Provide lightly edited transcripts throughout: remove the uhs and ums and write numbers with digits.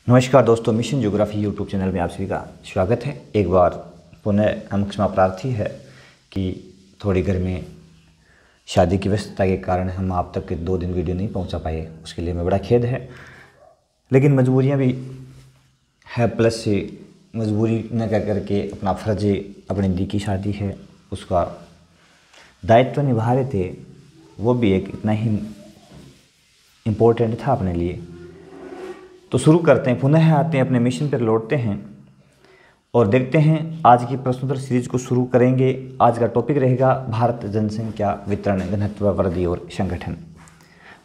नमस्कार दोस्तों, mission geography YouTube channel में आप सभी का स्वागत है। एक बार पुनः हम क्षमा प्रार्थी है कि थोड़ी घर में शादी की व्यस्तता के कारण हम आप तक के 2 दिन वीडियो नहीं पहुंचा पाए, उसके लिए मैं बड़ा खेद है। लेकिन मजबूरियां भी है, प्लस से मजबूरी न कर करके अपना फ़र्ज, अपनी दी की शादी है उसका दायित्व निभा रहे थे, वो भी एक इतना ही इम्पोर्टेंट था अपने लिए। तो शुरू करते हैं, पुनः आते हैं अपने मिशन पर, लौटते हैं और देखते हैं आज की प्रश्नोत्तर सीरीज को शुरू करेंगे। आज का टॉपिक रहेगा भारत जनसंख्या वितरण, घनत्व, वृद्धि और संगठन।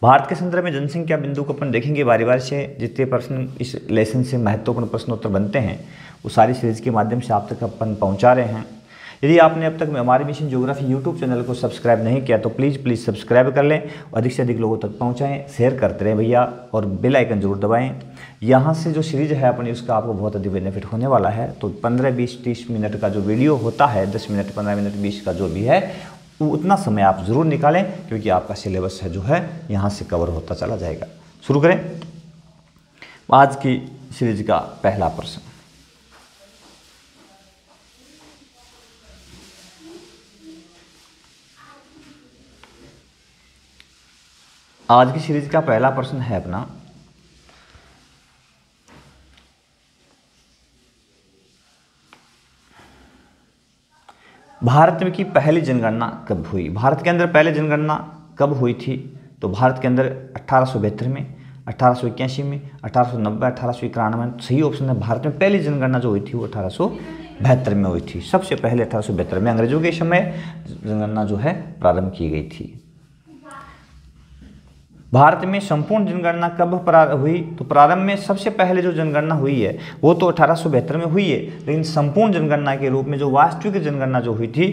भारत के संदर्भ में जनसंख्या बिंदु को अपन देखेंगे बारी बारी से। जितने प्रश्न इस लेसन से महत्वपूर्ण प्रश्नोत्तर बनते हैं वो सारी सीरीज के माध्यम से आप तक अपन पहुंचा रहे हैं। यदि आपने अब तक हमारे मिशन ज्योग्राफी यूट्यूब चैनल को सब्सक्राइब नहीं किया तो प्लीज़ सब्सक्राइब कर लें, अधिक से अधिक लोगों तक पहुंचाएं, शेयर करते रहें भैया, और बेल आइकन जरूर दबाएं। यहाँ से जो सीरीज है अपनी उसका आपको बहुत अधिक बेनिफिट होने वाला है। तो 15, 20, 30 मिनट का जो वीडियो होता है, 10 मिनट, 15 मिनट, 20 का जो भी है, वो उतना समय आप ज़रूर निकालें, क्योंकि आपका सिलेबस है जो है यहाँ से कवर होता चला जाएगा। शुरू करें आज की सीरीज का पहला प्रश्न। आज की सीरीज का पहला प्रश्न है अपना, भारत में की पहली जनगणना कब हुई? भारत के अंदर पहले जनगणना कब हुई थी? तो भारत के अंदर 1872 में, 1881 में, 1890, 1891। सही ऑप्शन है, भारत में पहली जनगणना जो हुई थी वो 1872 में हुई थी। सबसे पहले 1872 में अंग्रेजों के समय जनगणना जो है प्रारंभ की गई थी। भारत में संपूर्ण जनगणना कब हुई? तो प्रारंभ में सबसे पहले जो जनगणना हुई है वो तो 1872 में हुई है, लेकिन संपूर्ण जनगणना के रूप में जो वास्तविक जनगणना जो हुई थी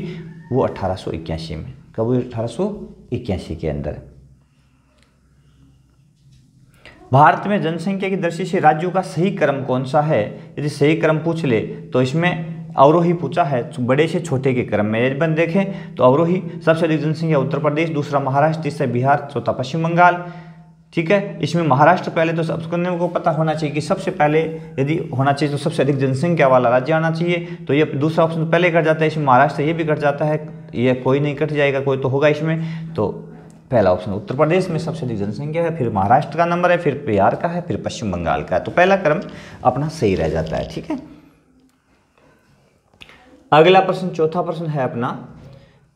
वो 1881 में। कब हुई? 1881 के अंदर। भारत में जनसंख्या की दृष्टि से राज्यों का सही क्रम कौन सा है? यदि सही क्रम पूछ ले तो इसमें अवरोही पूछा है, बड़े से छोटे के क्रम में। यदि देखें तो अवरोही सबसे अधिक जनसंख्या उत्तर प्रदेश, दूसरा महाराष्ट्र, तीसरा बिहार, चौथा पश्चिम बंगाल। ठीक है, इसमें महाराष्ट्र पहले, तो सबको पता होना चाहिए कि सबसे पहले यदि होना चाहिए तो सबसे अधिक जनसंख्या वाला राज्य आना चाहिए। तो ये दूसरा ऑप्शन पहले कट जाता है, इसमें महाराष्ट्र ये भी कट जाता है, ये कोई नहीं कट जाएगा, कोई तो होगा इसमें। तो पहला ऑप्शन उत्तर प्रदेश में सबसे अधिक जनसंख्या है, फिर महाराष्ट्र का नंबर है, फिर बिहार का है, फिर पश्चिम बंगाल का है। तो पहला क्रम अपना सही रह जाता है। ठीक है, अगला प्रश्न, चौथा प्रश्न है अपना,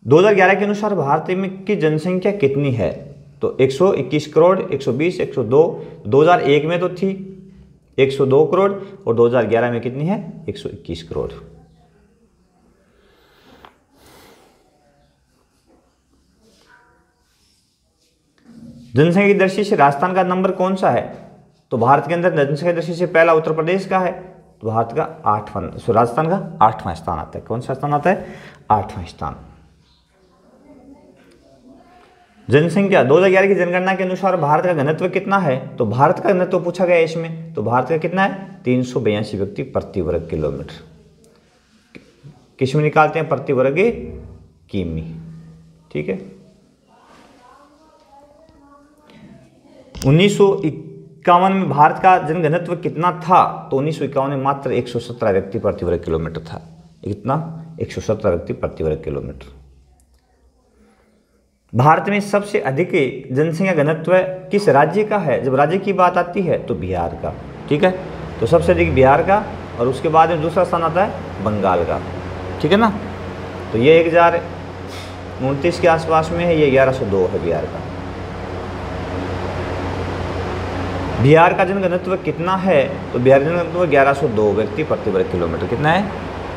2011 के अनुसार भारत में की जनसंख्या कितनी है? तो 121 करोड़, 120, 102। 2001 में तो थी 102 करोड़ और 2011 में कितनी है? 121 करोड़। जनसंख्या की दृष्टि से राजस्थान का नंबर कौन सा है? तो भारत के अंदर जनसंख्या की दृष्टि से पहला उत्तर प्रदेश का है, तो भारत का 8वां, राजस्थान का 8वां स्थान आता है। कौन सा स्थान आता है? 8वां स्थान। जनसंख्या 2011 की जनगणना के अनुसार भारत का घनत्व कितना है? तो भारत का घनत्व पूछा गया है इसमें, तो भारत का कितना है? 382 व्यक्ति प्रति वर्ग किलोमीटर। किस में निकालते हैं? प्रति वर्ग किमी। ठीक है, 1951 में भारत का जनघनत्व कितना था? तो 1951 में मात्र 117 व्यक्ति प्रति वर्ग किलोमीटर था। कितना? 117 व्यक्ति प्रति वर्ग किलोमीटर। भारत में सबसे अधिक जनसंख्या घनत्व किस राज्य का है? जब राज्य की बात आती है तो बिहार का। ठीक है, तो सबसे अधिक बिहार का, और उसके बाद में दूसरा स्थान आता है बंगाल का। ठीक है ना, तो ये 1029 के आसपास में है, ये 1102 है बिहार का। बिहार का जनघनत्व कितना है? तो बिहार का जनघनत्व 1102 व्यक्ति प्रति वर्ग किलोमीटर। कितना है?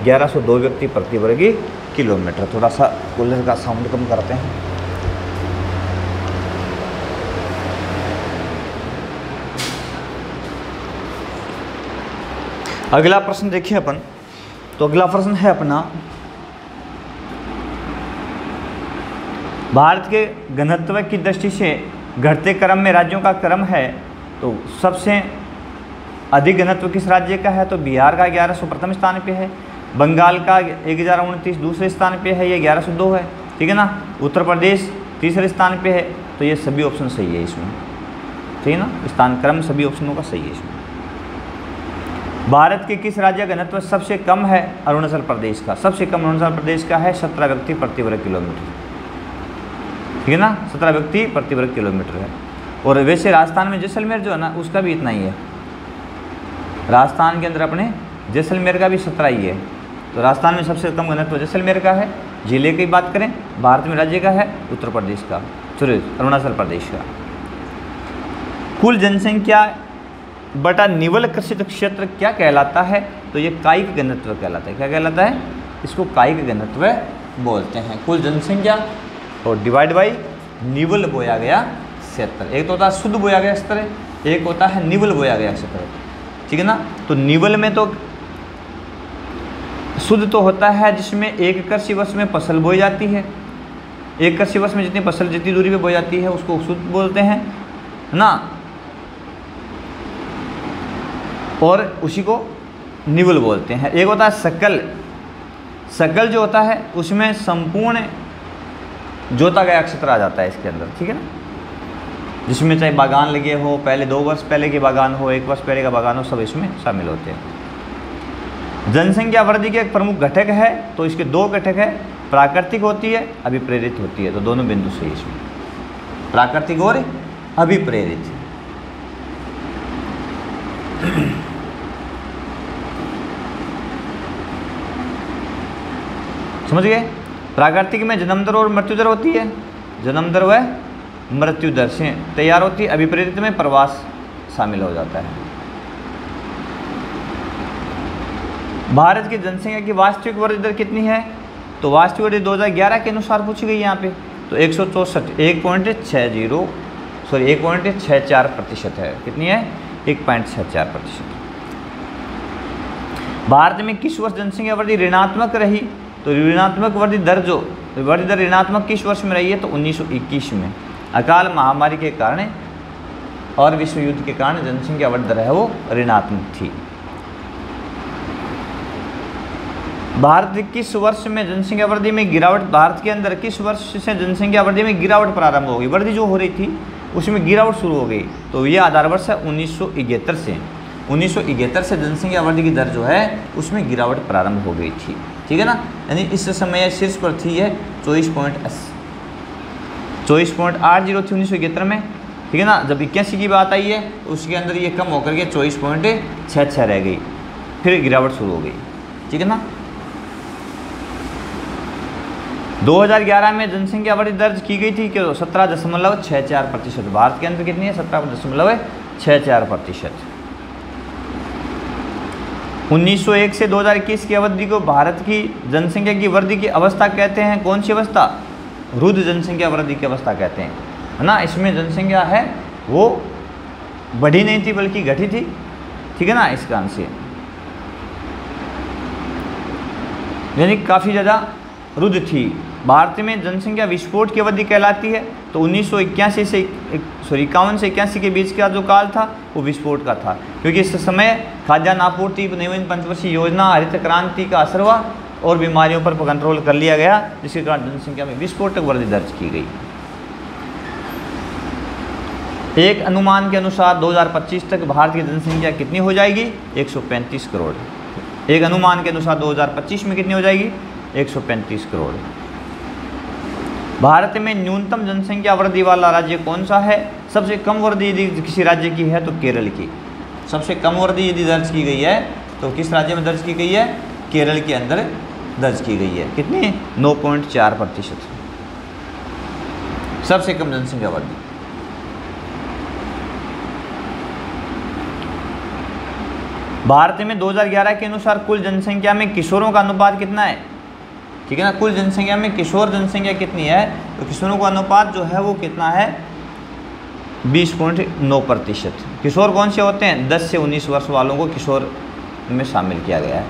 1102 व्यक्ति प्रति वर्ग किलोमीटर। थोड़ा सा कूलर का साउंड कम करते हैं। अगला प्रश्न देखिए अपन, तो अगला प्रश्न है अपना, भारत के घनत्व की दृष्टि से घटते क्रम में राज्यों का क्रम है। तो सबसे अधिक घनत्व किस राज्य का है? तो बिहार का 1100 प्रथम स्थान पे है, बंगाल का 1029 दूसरे स्थान पे है, ये 1102 है। ठीक है ना, उत्तर प्रदेश तीसरे स्थान पे है। तो ये सभी ऑप्शन सही है इसमें। ठीक है ना, स्थान क्रम सभी ऑप्शनों का सही है इसमें। भारत के किस राज्य का घनत्व सबसे कम है? अरुणाचल प्रदेश का। सबसे कम अरुणाचल प्रदेश का है, 17 व्यक्ति प्रति वर्ग किलोमीटर, ठीक है ना, 17 व्यक्ति प्रति वर्ग किलोमीटर है। और वैसे राजस्थान में जैसलमेर जो है ना, उसका भी इतना ही है। राजस्थान के अंदर अपने जैसलमेर का भी 17 ही है। तो राजस्थान में सबसे कम घनत्व जैसलमेर का है। जिले की बात करें, भारत में राज्य का है उत्तर प्रदेश का, सॉरी अरुणाचल प्रदेश का। कुल जनसंख्या बटा निवल कृषित क्षेत्र क्या कहलाता है? तो ये कायिक घनत्व कहलाता है। क्या कहलाता है? इसको कायिक घनत्व बोलते हैं। कुल जनसंख्या और डिवाइड बाई निवल बोया गया क्षेत्र। एक तो होता है शुद्ध बोया गया क्षेत्र, एक होता है निवल बोया गया क्षेत्र, ठीक है ना। तो निवल में तो शुद्ध तो होता है जिसमें एक कृषि वर्ष में फसल बोई जाती है। एक कृषि वर्ष में जितनी फसल जितनी दूरी पे बोई जाती है उसको शुद्ध बोलते हैं, है ना। और उसी को निवल बोलते हैं। एक होता है सकल। सकल जो होता है उसमें संपूर्ण जोता गया क्षेत्र आ जाता है इसके अंदर, ठीक है ना, जिसमें चाहे बागान लगे हो, पहले 2 वर्ष पहले के बागान हो, 1 वर्ष पहले का बागान हो, सब इसमें शामिल होते हैं। जनसंख्या वृद्धि के एक प्रमुख घटक है, तो इसके 2 घटक है, प्राकृतिक होती है, अभिप्रेरित होती है। तो दोनों बिंदु सही इसमें, प्राकृतिक और अभिप्रेरित। समझ गए? प्राकृतिक में जन्म दर और मृत्यु दर होती है, जन्म दर व मृत्यु दर से तैयार होती है। अभिप्रेरित में प्रवास शामिल हो जाता है। भारत की जनसंख्या की वास्तविक वृद्धि दर कितनी है? तो वास्तविक वृद्धि 2011 के अनुसार पूछी गई यहाँ पे, तो 1.64% है। कितनी है? 1.64%। भारत में किस वर्ष जनसंख्या वृद्धि ऋणात्मक रही? तो ऋणात्मक वृद्धि दर जो वृद्धि दर ऋणात्मक किस वर्ष में रही है? तो 1921 में। अकाल महामारी के कारण और विश्व युद्ध के कारण जनसंख्या वृद्धि दर है वो ऋणात्मक थी। भारत किस वर्ष में जनसंख्या वृद्धि में गिरावट? भारत के अंदर किस वर्ष से जनसंख्या वृद्धि में गिरावट प्रारंभ हो गई? वृद्धि जो हो रही थी उसमें गिरावट शुरू हो गई। तो ये आधार वर्ष है 1971 से। 1971 से जनसंख्या वृद्धि की दर जो है उसमें गिरावट प्रारंभ हो गई थी, ठीक है ना। यानी इस समय शीर्ष पर थी है 24.80 थी 1971 में, ठीक है ना। जब 81 की बात आई है तो उसके अंदर ये कम होकर के 24.66 रह गई, फिर गिरावट शुरू हो गई, ठीक है ना। 2011 में जनसंख्या वृद्धि दर्ज की गई थी कि 17.64%। भारत के अंदर कितनी है? 17.64%। 1901 से 2021 की अवधि को भारत की जनसंख्या की वृद्धि की अवस्था कहते हैं। कौन सी अवस्था? रुद्ध जनसंख्या वृद्धि की अवस्था कहते हैं, है ना। इसमें जनसंख्या है वो बढ़ी नहीं थी बल्कि घटी थी, ठीक है ना, इस कारण से यानी काफ़ी ज़्यादा रुद्ध थी। भारत में जनसंख्या विस्फोट की अवधि कहलाती है। तो 1951 से 81 के बीच का जो काल था वो विस्फोट का था, क्योंकि इस समय खाद्यान्न आपूर्ति, नवीन पंचवर्षीय योजना, हरित क्रांति का असर हुआ और बीमारियों पर कंट्रोल कर लिया गया, जिसके कारण जनसंख्या में विस्फोटक वृद्धि दर्ज की गई। एक अनुमान के अनुसार 2025 तक भारत की जनसंख्या कितनी हो जाएगी? 135 करोड़। एक अनुमान के अनुसार 2025 में कितनी हो जाएगी? 135 करोड़। भारत में न्यूनतम जनसंख्या वृद्धि वाला राज्य कौन सा है? सबसे कम वृद्धि यदि किसी राज्य की है तो केरल की। सबसे कम वृद्धि यदि दर्ज की गई है तो किस राज्य में दर्ज की गई है? केरल के अंदर दर्ज की गई है। कितनी? 9.4%। सबसे कम जनसंख्या वृद्धि। भारत में 2011 के अनुसार कुल जनसंख्या में किशोरों का अनुपात कितना है? ठीक है ना। कुल जनसंख्या में किशोर जनसंख्या कितनी है? तो किशोरों का अनुपात जो है वो कितना है? 20.9%। किशोर कौन से होते हैं? 10 से 19 वर्ष वालों को किशोर में शामिल किया गया है।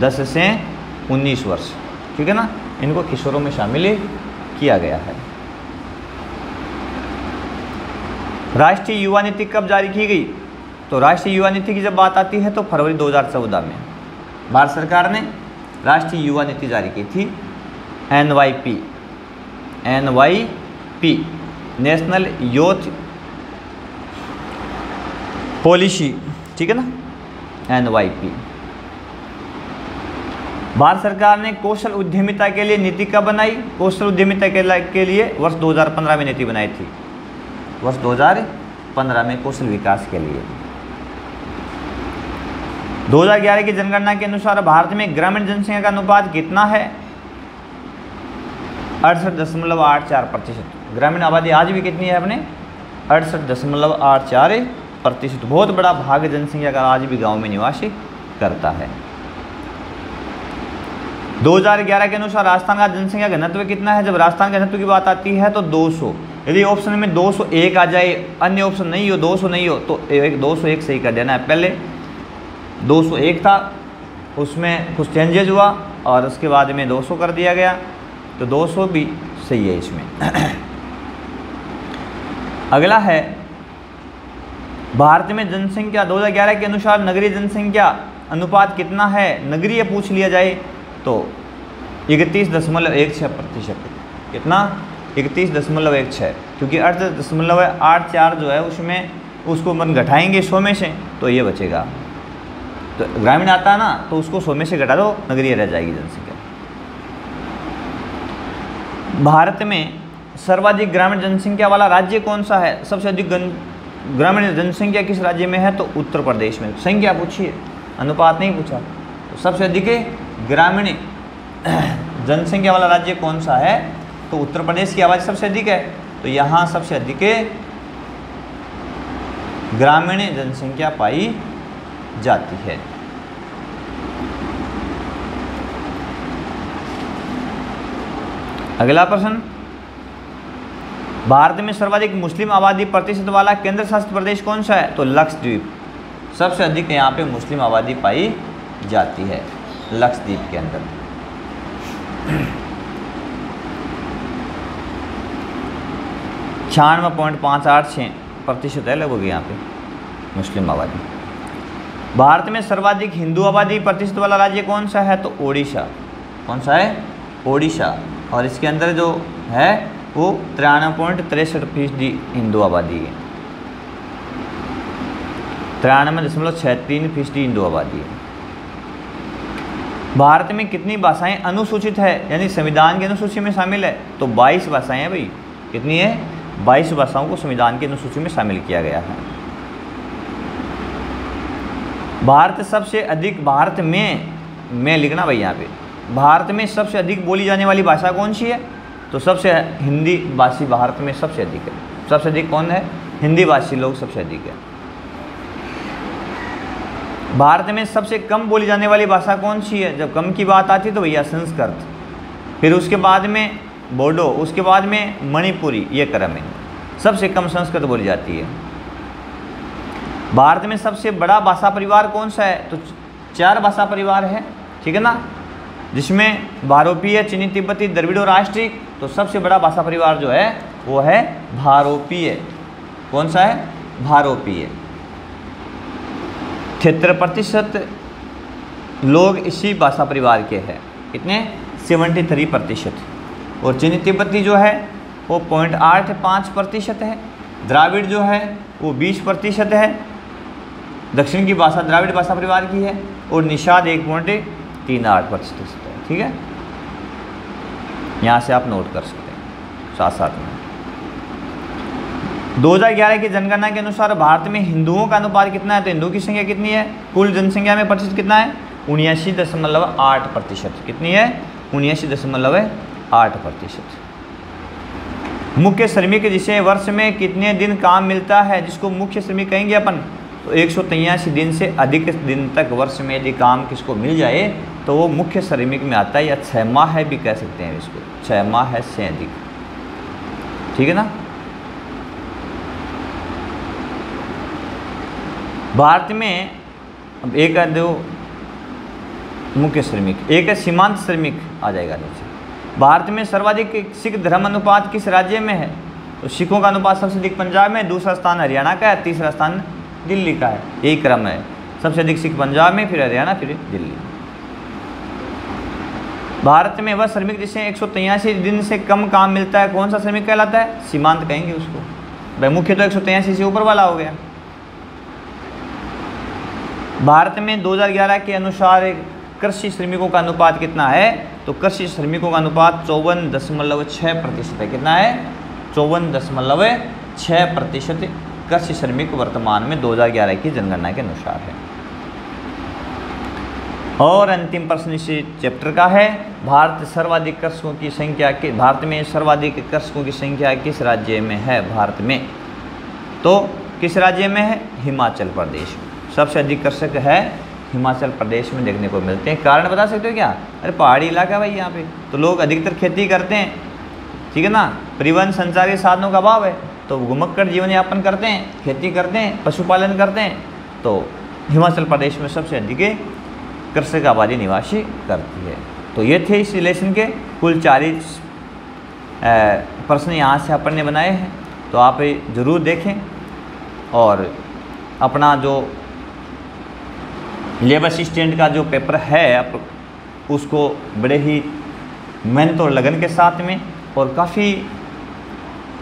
10 से 19 वर्ष, ठीक है ना, इनको किशोरों में शामिल किया गया है। राष्ट्रीय युवा नीति कब जारी की गई? तो राष्ट्रीय युवा नीति की जब बात आती है तो फरवरी 2014 में भारत सरकार ने राष्ट्रीय युवा नीति जारी की थी। NYP नेशनल यूथ पॉलिसी, ठीक है ना। NYP। भारत सरकार ने कौशल उद्यमिता के लिए नीति कब बनाई? कौशल उद्यमिता के लिए वर्ष 2015 में नीति बनाई थी, वर्ष 2015 में कौशल विकास के लिए। 2011 की जनगणना के अनुसार भारत में ग्रामीण जनसंख्या का अनुपात कितना है? 68.84%। ग्रामीण आबादी आज भी कितनी है अपने? 68.84%। बहुत बड़ा भाग जनसंख्या का आज भी गांव में निवास करता है। 2011 के अनुसार राजस्थान का जनसंख्या घनत्व कितना है? जब राजस्थान घनत्व की बात आती है तो 200, यदि ऑप्शन में 201 आ जाए, अन्य ऑप्शन नहीं हो, 200 नहीं हो, तो 201 सही कर देना है। पहले 201 था, उसमें कुछ चेंजेज हुआ और उसके बाद में 200 कर दिया गया, तो 200 भी सही है इसमें। अगला है भारत में जनसंख्या 2011 के अनुसार नगरीय जनसंख्या अनुपात कितना है? नगरीय पूछ लिया जाए तो 31.16%। कितना? 31.16, क्योंकि 8.84 जो है उसमें उसको मन घटाएंगे 100 में से तो ये बचेगा। तो ग्रामीण आता है ना, तो उसको 100 में से घटा दो, नगरीय रह जाएगी जनसंख्या। भारत में सर्वाधिक ग्रामीण जनसंख्या वाला राज्य कौन सा है? सबसे अधिक ग्रामीण जनसंख्या किस राज्य में है? तो उत्तर प्रदेश में। संख्या पूछिए, अनुपात नहीं पूछा। तो सबसे अधिक ग्रामीण जनसंख्या वाला राज्य कौन सा है? तो उत्तर प्रदेश की आबादी सबसे अधिक है, तो यहाँ सबसे अधिक ग्रामीण जनसंख्या पाई जाती है। अगला प्रश्न, भारत में सर्वाधिक मुस्लिम आबादी प्रतिशत वाला केंद्र शासित प्रदेश कौन सा है? तो लक्षद्वीप। सबसे अधिक यहाँ पे मुस्लिम आबादी पाई जाती है लक्षद्वीप के अंदर। 96.586% है लगभग यहाँ पे मुस्लिम आबादी। भारत में सर्वाधिक हिंदू आबादी प्रतिशत वाला राज्य कौन सा है? तो ओडिशा। कौन सा है? ओडिशा। और इसके अंदर जो है वो 93.63% हिंदू आबादी है। 93.63% हिंदू आबादी है। भारत में कितनी भाषाएं अनुसूचित है, यानी संविधान की अनुसूची में शामिल है? तो 22 भाषाएं हैं भाई। कितनी है? 22 भाषाओं को संविधान की अनुसूची में शामिल किया गया है। भारत सबसे अधिक, भारत में लिखना भाई यहाँ पे, भारत में सबसे अधिक बोली जाने वाली भाषा कौन सी है? तो सबसे हिंदी भाषी भारत में सबसे अधिक है। सबसे अधिक कौन है? हिंदी भाषी लोग सबसे अधिक है। भारत में सबसे कम बोली जाने वाली भाषा कौन सी है? जब कम की बात आती है तो भैया संस्कृत, फिर उसके बाद में बोडो, उसके बाद में मणिपुरी, ये क्रम है। सबसे कम संस्कृत बोली जाती है। भारत में सबसे बड़ा भाषा परिवार कौन सा है? तो 4 भाषा परिवार है, ठीक है ना, जिसमें भारोपीय, चीनी तिब्बती, द्रविड़ और राष्ट्रीय। तो सबसे बड़ा भाषा परिवार जो है वो है भारोपीय। कौन सा है? भारोपीय। 73% लोग इसी भाषा परिवार के हैं। कितने? 73%। और चीनी तिब्बती जो है वो 0.85% है। द्राविड़ जो है वो 20% है। दक्षिण की भाषा द्राविड़ भाषा परिवार की है। और निषाद 1.38% है। ठीक है, यहाँ से आप नोट कर सकते हैं साथ साथ में। 2011 की जनगणना के अनुसार भारत में हिंदुओं का अनुपात कितना है? तो हिंदुओं की संख्या कितनी है? कुल जनसंख्या में प्रतिशत कितना है? 79.8%। कितनी है? 79.8%। मुख्य श्रमिक जिसे वर्ष में कितने दिन काम मिलता है, जिसको मुख्य श्रमिक कहेंगे अपन, तो 183 दिन से अधिक दिन तक वर्ष में यदि काम किसको मिल जाए तो वो मुख्य श्रमिक में आता है, या 6 माह है भी कह सकते हैं इसको। 6 माह है से अधिक, ठीक है ना। भारत में अब एक है दो मुख्य श्रमिक, एक है सीमांत श्रमिक आ जाएगा नीचे। भारत में सर्वाधिक सिख धर्म अनुपात किस राज्य में है? तो सिखों का अनुपात सबसे अधिक पंजाब में, दूसरा स्थान हरियाणा का है, तीसरा स्थान दिल्ली का है। यही क्रम है, सबसे अधिक सिख पंजाब में, फिर हरियाणा, फिर दिल्ली। भारत में वह श्रमिक जिसे 183 दिन से कम काम मिलता है कौन सा श्रमिक कहलाता है? सीमांत कहेंगे उसको। भाई मुख्य तो 183 से ऊपर वाला हो गया। भारत में 2011 के अनुसार कृषि श्रमिकों का अनुपात कितना है? तो कृषि श्रमिकों का अनुपात 54.6% है। कितना है? 54.6% कृषि श्रमिक वर्तमान में 2011 की जनगणना के अनुसार है। और अंतिम प्रश्न इसी चैप्टर का है, भारत में सर्वाधिक कृषकों की संख्या किस राज्य में है? भारत में तो किस राज्य में है? हिमाचल प्रदेश में सबसे अधिक कृषक है हिमाचल प्रदेश में देखने को मिलते हैं। कारण बता सकते हो क्या? अरे पहाड़ी इलाका भाई, यहाँ पे तो लोग अधिकतर खेती करते हैं, ठीक है ना। परिवहन संचार के साधनों का अभाव है, तो घुमक्कड़ जीवन यापन करते हैं, खेती करते हैं, पशुपालन करते हैं। तो हिमाचल प्रदेश में सबसे अधिक कृषक आबादी निवासी करती है। तो ये थे इस रिलेशन के कुल 40 प्रश्न यहाँ से अपन ने बनाए हैं। तो आप ज़रूर देखें और अपना जो लेबर असिस्टेंट का जो पेपर है आप उसको बड़े ही मेहनत और लगन के साथ में और काफ़ी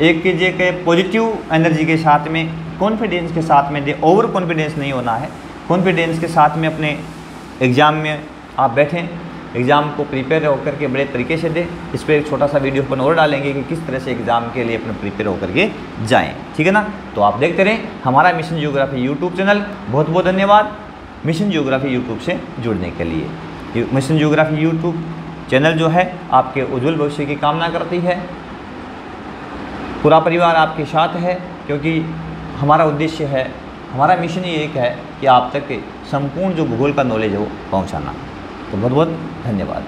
एक कीजिए कि पॉजिटिव एनर्जी के साथ में, कॉन्फिडेंस के साथ में दे। ओवर कॉन्फिडेंस नहीं होना है, कॉन्फिडेंस के साथ में अपने एग्ज़ाम में आप बैठें, एग्ज़ाम को प्रिपेयर होकर के बड़े तरीके से दें। इस पर एक छोटा सा वीडियो अपन और डालेंगे कि किस तरह से एग्ज़ाम के लिए अपने प्रिपेयर होकर के जाएँ, ठीक है ना। तो आप देखते रहें हमारा मिशन जियोग्राफी यूट्यूब चैनल। बहुत बहुत धन्यवाद मिशन जियोग्राफी यूट्यूब से जुड़ने के लिए। मिशन जियोग्राफी यूट्यूब चैनल जो है आपके उज्जवल भविष्य की कामना करती है। पूरा परिवार आपके साथ है, क्योंकि हमारा उद्देश्य है, हमारा मिशन ही एक है कि आप तक संपूर्ण जो भूगोल का नॉलेज है वो पहुंचाना। तो बहुत बहुत धन्यवाद।